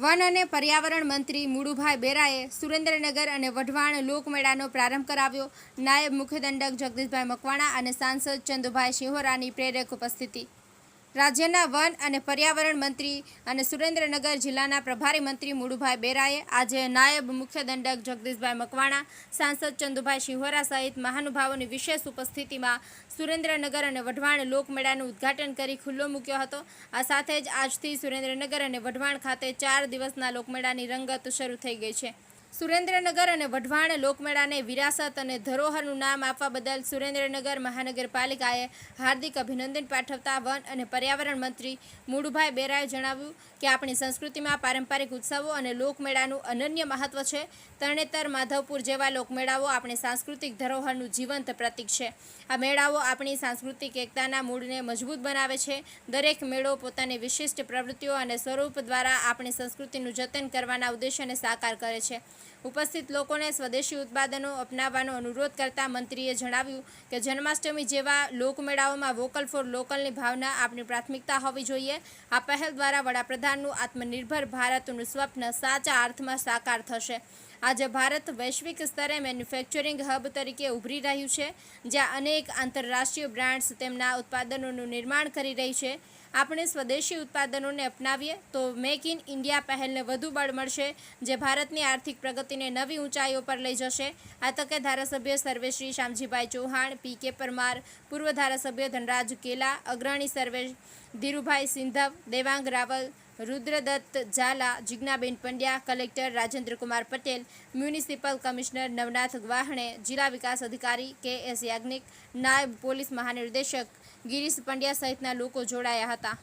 One અને પર્યાવરણ મંત્રી મુળુભાઈ બેરાએ સુરેન્દ્રનગર અને વઢવાણ લોકમેળાનો પ્રારંભ કરાવ્યો। નાયબ મુખ્યદંડક જગદીશભાઈ મકવાણા અને સાંસદ ચંદુભાઈ શિહોરાની પ્રેરક ઉપસ્થિતિ। રાજ્યના વન અને પર્યાવરણ મંત્રી અને સુરેન્દ્રનગર જિલ્લાના પ્રભારી મંત્રી મુળુભાઈ બેરાએ આજે નાયબ મુખ્યદંડક જગદીશભાઈ મકવાણા, સાંસદ ચંદુભાઈ શિહોરા સહિત મહાનુભાવોની વિશેષ ઉપસ્થિતિમાં સુરેન્દ્રનગર અને વઢવાણ લોકમેળાનું ઉદ્ઘાટન કરી ખુલ્લો મૂક્યો હતો। આ સાથે જ આજથી સુરેન્દ્રનગર અને વઢવાણ ખાતે 4 દિવસના લોકમેળાની રંગત શરૂ થઈ ગઈ છે। સુરેન્દ્રનગર અને વઢવાણ લોકમેળાને વિરાસત અને ધરોહરનું નામ આપવા બદલ સુરેન્દ્રનગર મહાનગરપાલિકાએ હાર્દિક અભિનંદન પાઠવતા વન અને પર્યાવરણ મંત્રી મુળુભાઈ બેરાએ જણાવ્યું કે આપણી સંસ્કૃતિમાં પારંપરિક ઉત્સવો અને લોકમેળાનું અનન્ય મહત્વ છે। તરણેતર, માધવપુર જેવા લોકમેળાઓ આપણી સાંસ્કૃતિક ધરોહરનું જીવંત પ્રતીક છે। આ મેળાઓ આપણી સાંસ્કૃતિક એકતાના મૂળને મજબૂત બનાવે છે। દરેક મેળો પોતાની વિશિષ્ટ પ્રવૃત્તિઓ અને સ્વરૂપ દ્વારા આપણી સંસ્કૃતિનું જતન કરવાના ઉદ્દેશ્યને સાકાર કરે છે। ઉપસ્થિત લોકોને સ્વદેશી ઉત્પાદનો અપનાવવાનો અનુરોધ કરતા મંત્રીએ જણાવ્યું કે જન્માષ્ટમી જેવા લોકમેળાઓમાં વોકલ ફોર લોકલની ભાવના આપણી પ્રાથમિકતા હોવી જોઈએ। આ પહેલ દ્વારા વડાપ્રધાનનું આત્મનિર્ભર ભારતનું સ્વપ્ન સાચા અર્થમાં સાકાર થશે। આજે ભારત વૈશ્વિક સ્તરે મેન્યુફેક્ચરિંગ હબ તરીકે ઉભરી રહ્યું છે, જ્યાં અનેક આંતરરાષ્ટ્રીય બ્રાન્ડ્સ તેમના ઉત્પાદનોનું નિર્માણ કરી રહી છે। આપણે સ્વદેશી ઉત્પાદનોને અપનાવીએ તો મેક ઇન ઇન્ડિયા પહેલને વધુ બળ મળશે, જે ભારતની આર્થિક પ્રગતિને નવી ઊંચાઈઓ પર લઈ જશે। આ તકે ધારાસભ્ય સર્વેશ્રી શામજીભાઈ ચૌહાણ, પી.કે. પરમાર, પૂર્વ ધારાસભ્ય ધનરાજ કેલા, અગ્રણી સર્વે Dhirubhai Sindhav, Devang Raval, Rudradatt Zala, Jignaben Pandya, collector Rajendrakumar Patel, municipal commissioner Navnath Gwahane, જિલ્લા વિકાસ અધિકારી કે.એસ. યાજ્ઞિક, નાયબ પોલીસ મહાનિર્દેશક ગિરીશ પંડ્યા સહિતના લોકો જોડાયા હતા।